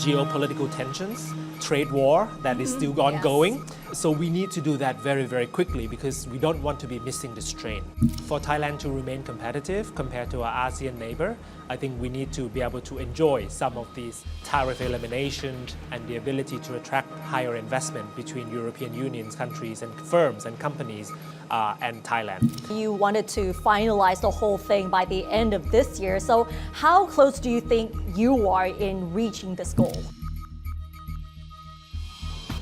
geopolitical tensions, trade war that is still ongoing. Yes. So we need to do that very, very quickly because we don't want to be missing this train. For Thailand to remain competitive compared to our ASEAN neighbor, I think we need to be able to enjoy some of these tariff elimination and the ability to attract higher investment between European Union countries and firms and companies and Thailand. You wanted to finalize the whole thing by the end of this year. So how close do you think you are in reaching this goal?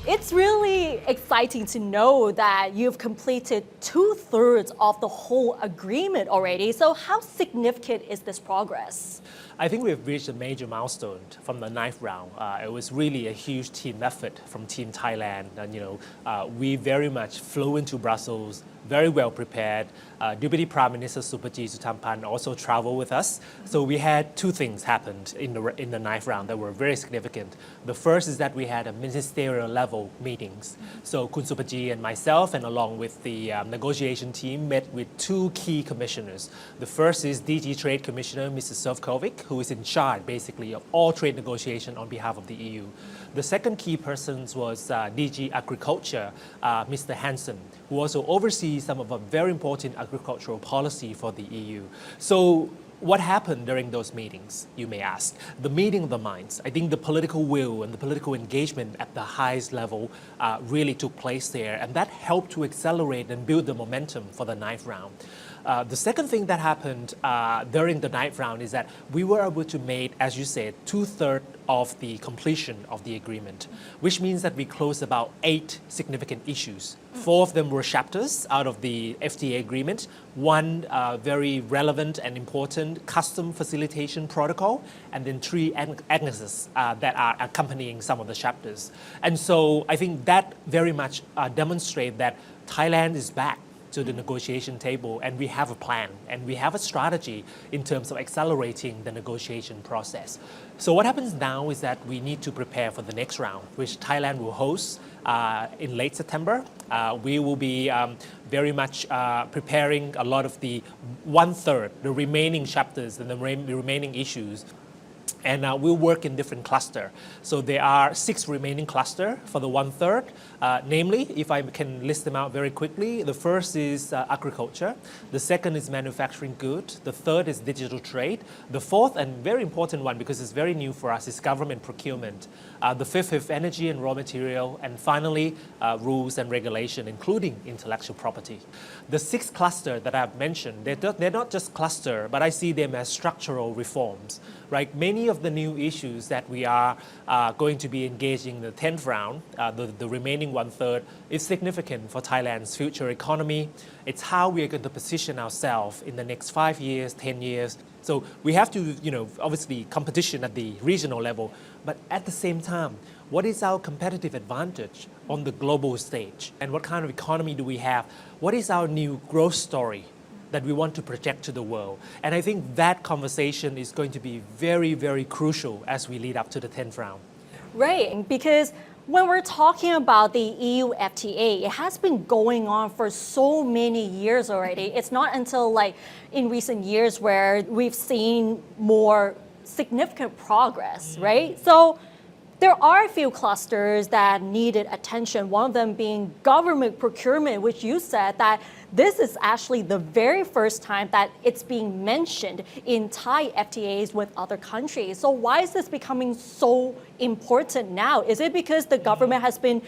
It's really exciting to know that you've completed 2/3 of the whole agreement already. So how significant is this progress? I think we've reached a major milestone from the 9th round. It was really a huge team effort from Team Thailand. And, we very much flew into Brussels, very well prepared. Deputy Prime Minister Supajee Sutampan also traveled with us. So we had two things happened in the 9th round that were very significant. The first is that we had a ministerial level meetings. So Kun Supajee and myself, and along with the negotiation team, met with two key commissioners. The first is DG Trade Commissioner Mr. Sefcovic, who is in charge basically of all trade negotiation on behalf of the EU. The second key person was DG Agriculture, Mr. Hansen, who also oversees some of a very important agricultural policy for the EU. So what happened during those meetings, you may ask? The meeting of the minds. I think the political will and the political engagement at the highest level really took place there, and that helped to accelerate and build the momentum for the 9th round. The second thing that happened during the 9th round is that we were able to make, as you said, 2/3 of the completion of the agreement, which means that we closed about 8 significant issues. 4 of them were chapters out of the FTA agreement, one very relevant and important custom facilitation protocol, and then 3 annexes that are accompanying some of the chapters. And so I think that very much demonstrates that Thailand is back to the negotiation table, and we have a plan and we have a strategy in terms of accelerating the negotiation process. So what happens now is that we need to prepare for the next round, which Thailand will host in late September. We will be very much preparing a lot of the 1/3, the remaining chapters and the remaining issues. And we'll work in different clusters. So there are 6 remaining clusters for the 1/3. Namely, if I can list them out very quickly, the first is agriculture. The second is manufacturing goods. The third is digital trade. The fourth, and very important one because it's very new for us, is government procurement. The fifth is energy and raw material. And finally, rules and regulation, including intellectual property. The 6th cluster that I've mentioned, they're not just cluster, but I see them as structural reforms. Right? Many of the new issues that we are going to be engaging in the 10th round, the remaining 1/3, is significant for Thailand's future economy. It's how we are going to position ourselves in the next 5 years, 10 years. So we have to, obviously competition at the regional level, but at the same time, what is our competitive advantage on the global stage? And what kind of economy do we have? What is our new growth story that we want to project to the world? And I think that conversation is going to be very, very crucial as we lead up to the 10th round. Right, because when we're talking about the EU FTA, it has been going on for so many years already. It's not until in recent years where we've seen more significant progress, right? So there are a few clusters that needed attention, one of them being government procurement, which you said that this is actually the very first time that it's being mentioned in Thai FTAs with other countries. So why is this becoming so important now? Is it because the government has been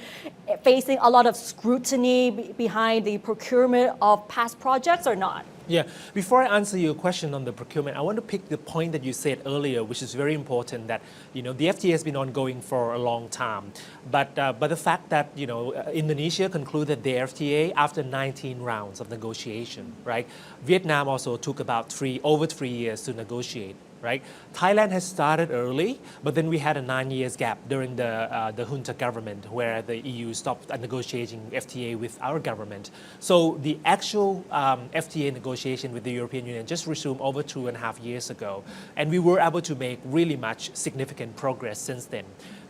facing a lot of scrutiny behind the procurement of past projects or not? Yeah, before I answer your question on the procurement, I want to pick the point that you said earlier, which is very important, that the FTA has been ongoing for a long time. But the fact that Indonesia concluded the FTA after 19 rounds of negotiation, right? Vietnam also took about over 3 years to negotiate. Right? Thailand has started early, but then we had a 9 years gap during the junta government where the EU stopped negotiating FTA with our government. So the actual FTA negotiation with the European Union just resumed over 2.5 years ago. And we were able to make really much significant progress since then.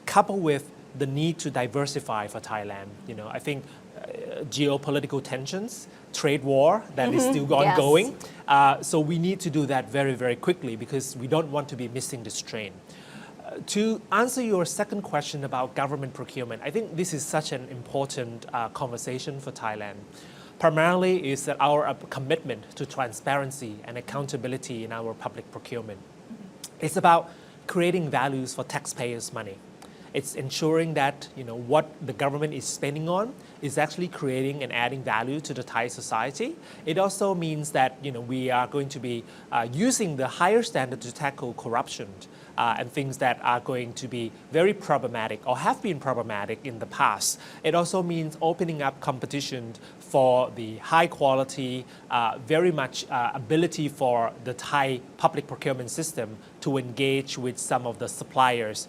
Coupled with the need to diversify for Thailand, I think geopolitical tensions, trade war that is still ongoing. Yes. So we need to do that very, very quickly because we don't want to be missing this train. To answer your second question about government procurement, I think this is such an important conversation for Thailand. Primarily is that our commitment to transparency and accountability in our public procurement. It's about creating values for taxpayers' money. It's ensuring that what the government is spending on is actually creating and adding value to the Thai society. It also means that we are going to be using the higher standard to tackle corruption and things that are going to be very problematic or have been problematic in the past. It also means opening up competition for the high quality, very much ability for the Thai public procurement system to engage with some of the suppliers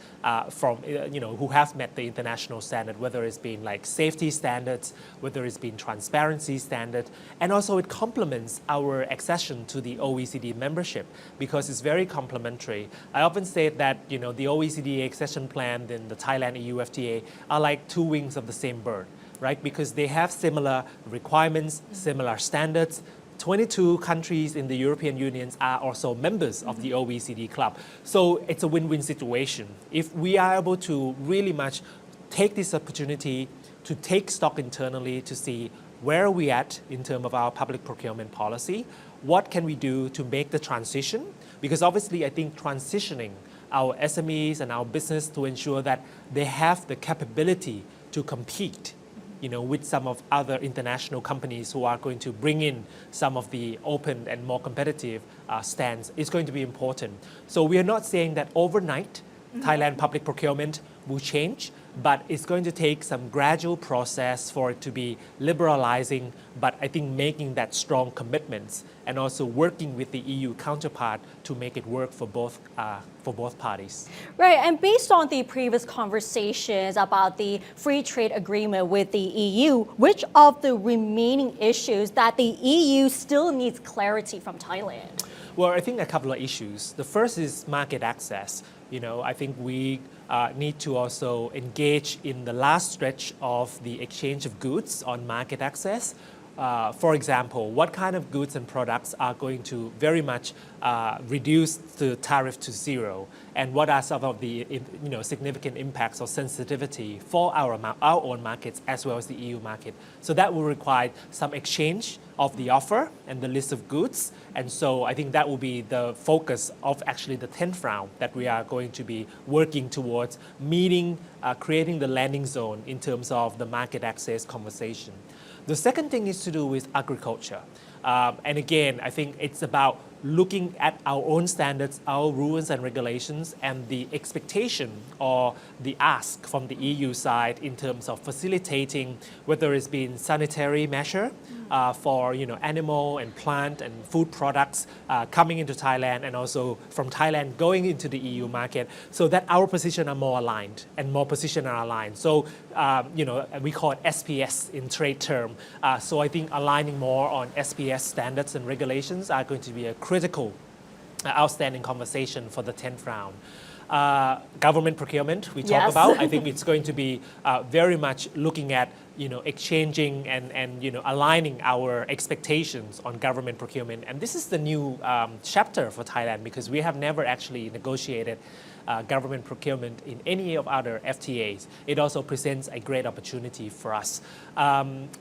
from who have met the international standard, whether it's been like safety standards, whether it's been transparency standard, and also it complements our accession to the OECD membership because it's very complementary. I often say that the OECD accession plan and the Thailand EU FTA are like two wings of the same bird, right? Because they have similar requirements, similar standards. 22 countries in the European Union are also members of the OECD club. So it's a win-win situation. If we are able to really much take this opportunity to take stock internally to see where are we at in terms of our public procurement policy, what can we do to make the transition? Because obviously I think transitioning our SMEs and our business to ensure that they have the capability to compete with some of other international companies who are going to bring in some of the open and more competitive stands is going to be important. So we are not saying that overnight Thailand public procurement will change, but it's going to take some gradual process for it to be liberalizing, but I think making that strong commitments and also working with the EU counterpart to make it work for both parties. Right, and based on the previous conversations about the free trade agreement with the EU, which of the remaining issues that the EU still needs clarity from Thailand? Well, I think a couple of issues. The first is market access. I think we need to also engage in the last stretch of the exchange of goods on market access. For example, what kind of goods and products are going to very much reduce the tariff to zero, and what are some of the significant impacts or sensitivity for our own markets as well as the EU market. So that will require some exchange of the offer and the list of goods, and so I think that will be the focus of actually the 10th round that we are going to be working towards meeting, creating the landing zone in terms of the market access conversation. The second thing is to do with agriculture. And again, I think it's about looking at our own standards, our rules and regulations, and the expectation or the ask from the EU side in terms of facilitating whether it's been sanitary measure for animal and plant and food products coming into Thailand and also from Thailand going into the EU market, so that our position are more aligned and more position are aligned. So we call it SPS in trade term. So I think aligning more on SPS standards and regulations are going to be a critical, outstanding conversation for the 10th round. Government procurement, we talk about. I think it's going to be very much looking at exchanging and aligning our expectations on government procurement. And this is the new chapter for Thailand because we have never actually negotiated government procurement in any of other FTAs. It also presents a great opportunity for us.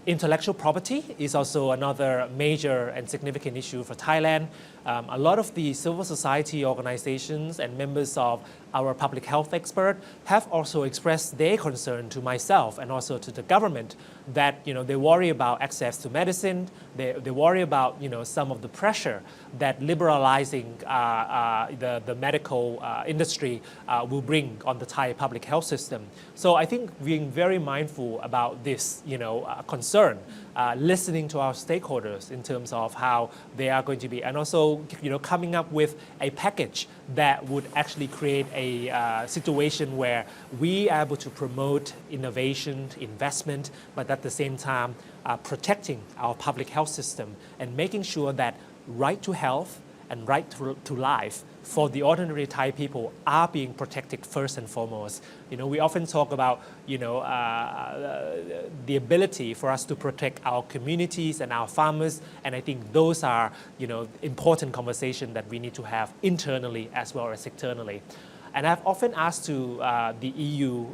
Intellectual property is also another major and significant issue for Thailand. A lot of the civil society organizations and members of our public health expert have also expressed their concern to myself and also to the government that they worry about access to medicine. They worry about some of the pressure that liberalizing the medical industry will bring on the Thai public health system. So I think being very mindful about this concern, listening to our stakeholders in terms of how they are going to be, and also coming up with a package that would actually create a situation where we are able to promote innovation, investment, but at the same time protecting our public health system and making sure that right to health and right to life for the ordinary Thai people are being protected first and foremost. We often talk about the ability for us to protect our communities and our farmers, and I think those are important conversations that we need to have internally as well as externally. And I've often asked to the EU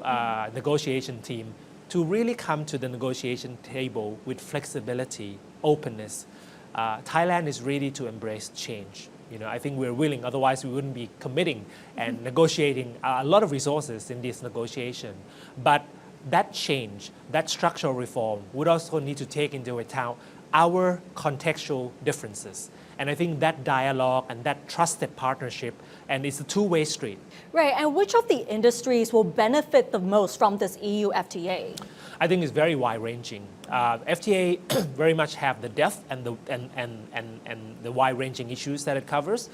negotiation team to really come to the negotiation table with flexibility, openness. Thailand is ready to embrace change. I think we're willing, otherwise we wouldn't be committing and negotiating a lot of resources in this negotiation. But that change, that structural reform would also need to take into account our contextual differences. And I think that dialogue and that trusted partnership, and it's a two-way street. Right, and which of the industries will benefit the most from this EU FTA? I think it's very wide-ranging. FTA very much have the depth and the wide-ranging issues that it covers.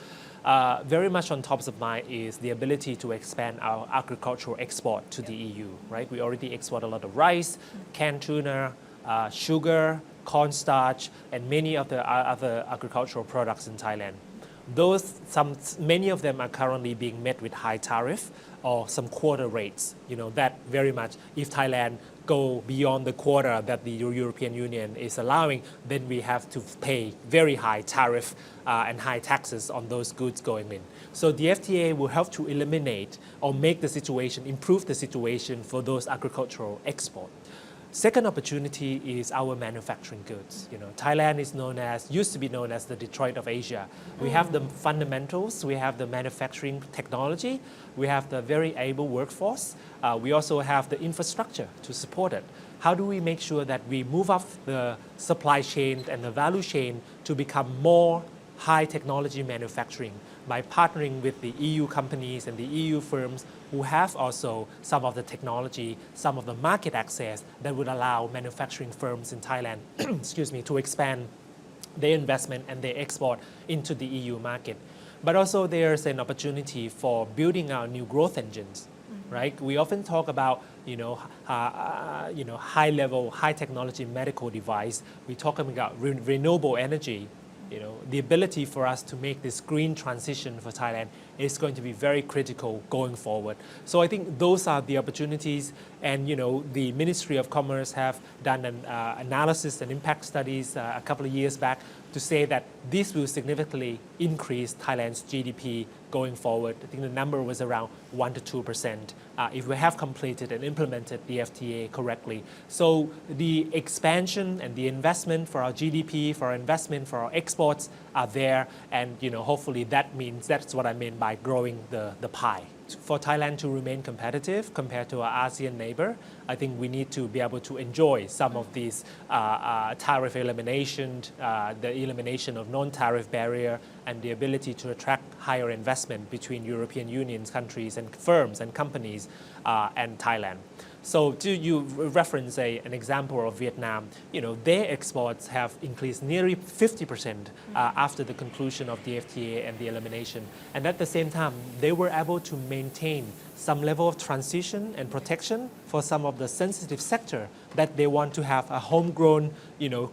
Very much on top of mind is the ability to expand our agricultural export to the EU. Right, we already export a lot of rice, canned tuna, sugar, cornstarch, and many of the other agricultural products in Thailand. Many of them are currently being met with high tariff or some quota rates. That very much, if Thailand go beyond the quota that the European Union is allowing, then we have to pay very high tariff and high taxes on those goods going in. So the FTA will help to eliminate or make the situation, improve the situation for those agricultural exports. Second opportunity is our manufacturing goods. Thailand used to be known as the Detroit of Asia. We have the fundamentals, we have the manufacturing technology, we have the very able workforce. We also have the infrastructure to support it. How do we make sure that we move up the supply chain and the value chain to become more high technology manufacturing by partnering with the EU companies and the EU firms who have also some of the technology, some of the market access that would allow manufacturing firms in Thailand to expand their investment and their export into the EU market. But also there's an opportunity for building our new growth engines. Right? We often talk about high level, high technology medical device. We talk about renewable energy. The ability for us to make this green transition for Thailand is going to be very critical going forward. So I think those are the opportunities, and the Ministry of Commerce have done an analysis and impact studies a couple of years back to say that this will significantly increase Thailand's GDP going forward. I think the number was around 1 to 2% if we have completed and implemented the FTA correctly. So the expansion and the investment for our GDP, for our investment, for our exports are there, and hopefully that's what I mean by growing the pie. For Thailand to remain competitive compared to our ASEAN neighbor, I think we need to be able to enjoy some of these tariff elimination, the elimination of non-tariff barrier, and the ability to attract higher investment between European Union countries and firms and companies and Thailand. So you reference an example of Vietnam, their exports have increased nearly 50% after the conclusion of the FTA and the elimination. And at the same time, they were able to maintain some level of transition and protection for some of the sensitive sector that they want to have a homegrown,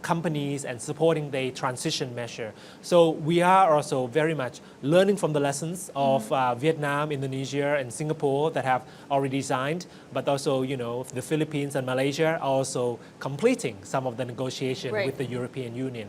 companies and supporting the transition measure. So we are also very much learning from the lessons of Vietnam, Indonesia, and Singapore that have already signed, but also, the Philippines and Malaysia are also completing some of the negotiation with the European Union.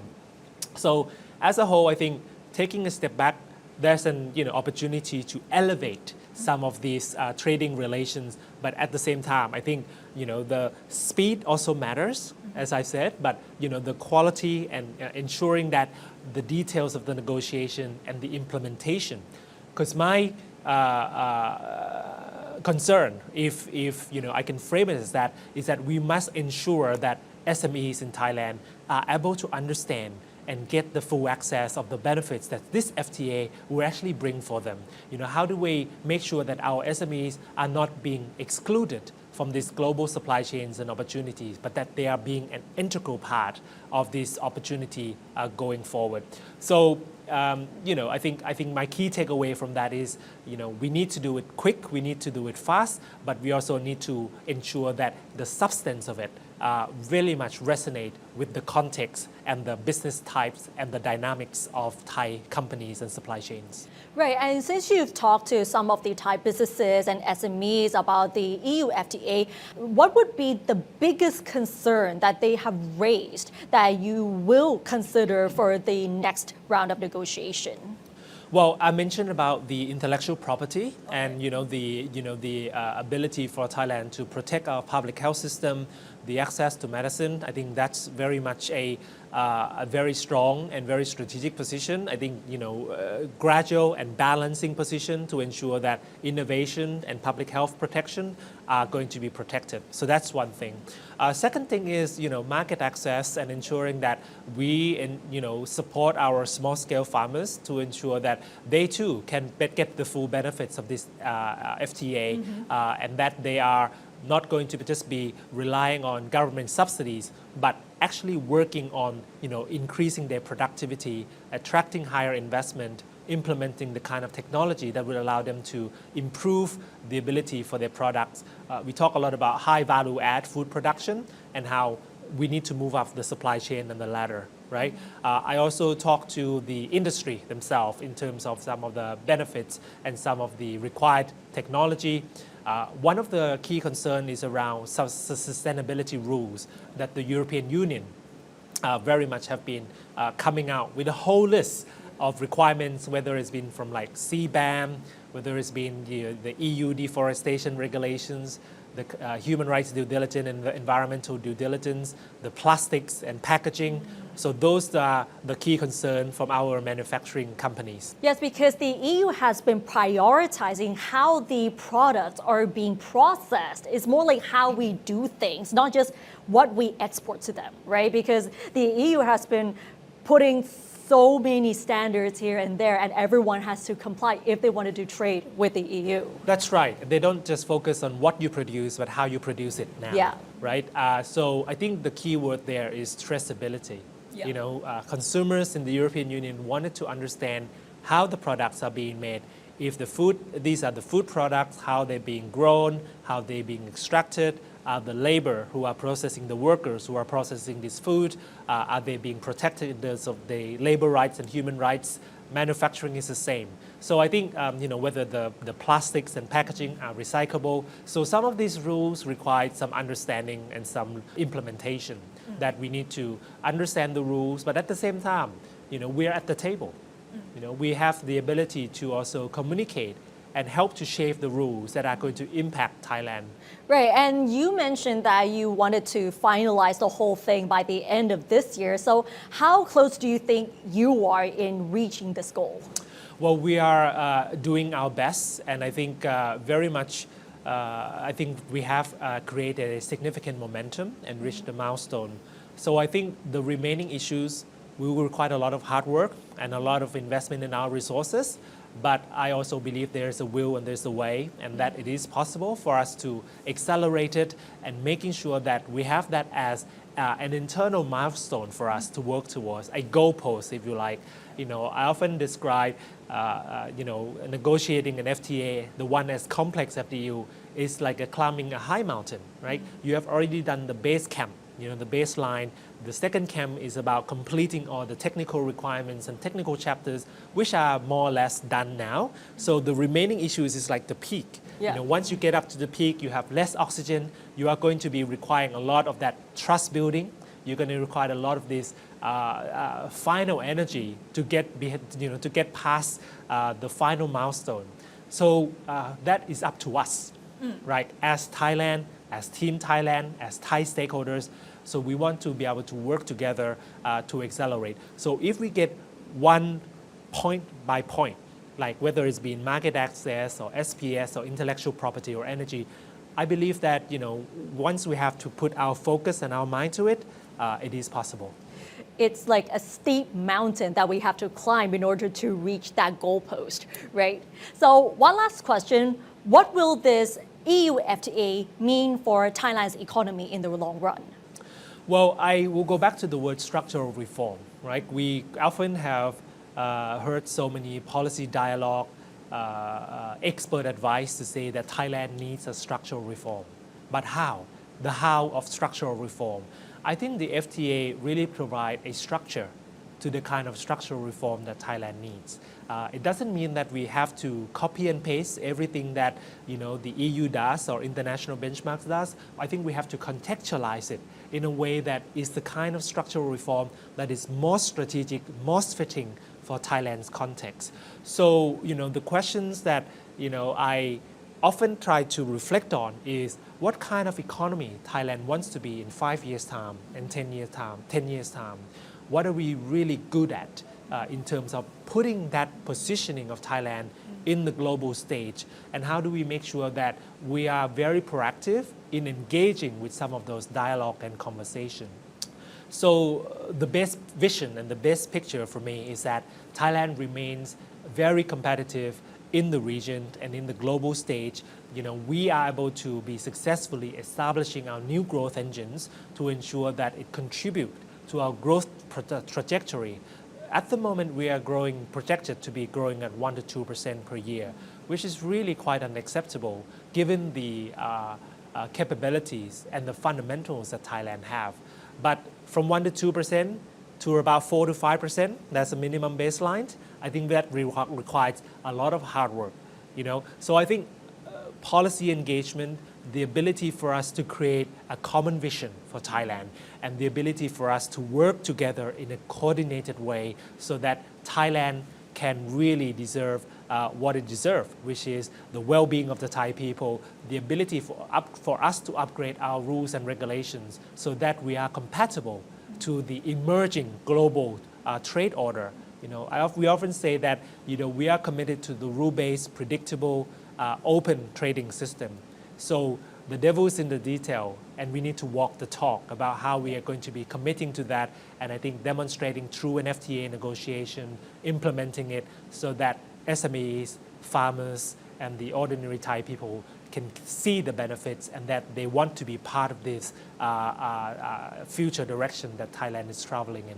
So as a whole, I think taking a step back, there's an opportunity to elevate some of these trading relations, but at the same time, I think the speed also matters, as I said, but the quality and ensuring that the details of the negotiation and the implementation. Because my concern, if I can frame it as that, is that we must ensure that SMEs in Thailand are able to understand and get the full access of the benefits that this FTA will actually bring for them. How do we make sure that our SMEs are not being excluded from these global supply chains and opportunities, but that they are being an integral part of this opportunity going forward. So, I think my key takeaway from that is, we need to do it quick, we need to do it fast, but we also need to ensure that the substance of it really much resonate with the context and the business types and the dynamics of Thai companies and supply chains. Right, and since you've talked to some of the Thai businesses and SMEs about the EU FTA, what would be the biggest concern that they have raised that you will consider for the next round of negotiation? Well, I mentioned about the intellectual property and the ability for Thailand to protect our public health system, the access to medicine. I think that's very much a very strong and very strategic position. I think gradual and balancing position to ensure that innovation and public health protection are going to be protected. So that's one thing. Second thing is market access and ensuring that we support our small scale farmers to ensure that they too can get the full benefits of this FTA and that they are not going to just be relying on government subsidies, but actually working on increasing their productivity, attracting higher investment, implementing the kind of technology that will allow them to improve the ability for their products. We talk a lot about high value add food production and how we need to move up the supply chain and the ladder, right? I also talk to the industry themselves in terms of some of the benefits and some of the required technology. One of the key concerns is around sustainability rules that the European Union very much have been coming out with a whole list of requirements, whether it's been from like CBAM, whether it's been the EU deforestation regulations, the human rights due diligence and the environmental due diligence, the plastics and packaging. So those are the key concern from our manufacturing companies. Yes, because the EU has been prioritizing how the products are being processed. It's more like how we do things, not just what we export to them, right? Because the EU has been putting so many standards here and there, and everyone has to comply if they want to do trade with the EU. That's right. They don't just focus on what you produce, but how you produce it now. Yeah. Right. So I think the key word there is traceability. Yeah. Consumers in the European Union wanted to understand how the products are being made. If these are the food products, how they're being grown, how they're being extracted, the labor who are processing, the workers who are processing this food, are they being protected in terms of the labor rights and human rights? Manufacturing is the same. So I think whether the plastics and packaging are recyclable. So some of these rules require some understanding and some implementation that we need to understand the rules, but at the same time, we're at the table. We have the ability to also communicate and help to shape the rules that are going to impact Thailand. Right, and you mentioned that you wanted to finalize the whole thing by the end of this year. So how close do you think you are in reaching this goal? Well, we are doing our best, and I think very much, I think we have created a significant momentum and reached the milestone. So I think the remaining issues will require a lot of hard work and a lot of investment in our resources. But I also believe there's a will and there's a way, and that it is possible for us to accelerate it and making sure that we have that as an internal milestone for us to work towards, a goalpost, if you like. I often describe, negotiating an FTA, the one as complex as the EU, is like climbing a high mountain, right? You have already done the base camp, the baseline. The second camp is about completing all the technical requirements and technical chapters, which are more or less done now. So the remaining issues is like the peak. Yeah. Once you get up to the peak, you have less oxygen. You are going to be requiring a lot of that trust building. You're going to require a lot of this final energy to get past the final milestone. So that is up to us, right? As Thailand, as Team Thailand, as Thai stakeholders. So we want to be able to work together to accelerate. So if we get one point by point, like whether it's been market access or SPS or intellectual property or energy, I believe that once we have to put our focus and our mind to it, it is possible. It's like a steep mountain that we have to climb in order to reach that goalpost, right? So one last question, what will this EU FTA mean for Thailand's economy in the long run? Well, I will go back to the word structural reform, right? We often have heard so many policy dialogue, expert advice to say that Thailand needs a structural reform. But how? The how of structural reform. I think the FTA really provide a structure to the kind of structural reform that Thailand needs. It doesn't mean that we have to copy and paste everything that the EU does or international benchmarks does. I think we have to contextualize it in a way that is the kind of structural reform that is most strategic, most fitting for Thailand's context. So the questions that I often try to reflect on is what kind of economy Thailand wants to be in 5 years' time and 10 years' time. What are we really good at in terms of putting that positioning of Thailand in the global stage, and how do we make sure that we are very proactive in engaging with some of those dialogue and conversation. So the best vision and the best picture for me is that Thailand remains very competitive in the region and in the global stage. We are able to be successfully establishing our new growth engines to ensure that it contributes to our growth trajectory. At the moment, we are projected to be growing at 1 to 2% per year, which is really quite unacceptable given the capabilities and the fundamentals that Thailand have. But from 1 to 2% to about 4 to 5%, that's a minimum baseline. I think that requires a lot of hard work. So I think policy engagement, the ability for us to create a common vision for Thailand, and the ability for us to work together in a coordinated way so that Thailand can really deserve what it deserves, which is the well-being of the Thai people, the ability for us to upgrade our rules and regulations so that we are compatible to the emerging global trade order. We often say that we are committed to the rule-based, predictable, open trading system. So the devil is in the detail, and we need to walk the talk about how we are going to be committing to that, and I think demonstrating through an FTA negotiation, implementing it so that SMEs, farmers, and the ordinary Thai people can see the benefits and that they want to be part of this future direction that Thailand is traveling in.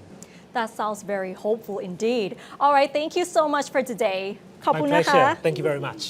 That sounds very hopeful indeed. All right, thank you so much for today. ขอบ My คุณนะคะ pleasure. Thank you very much.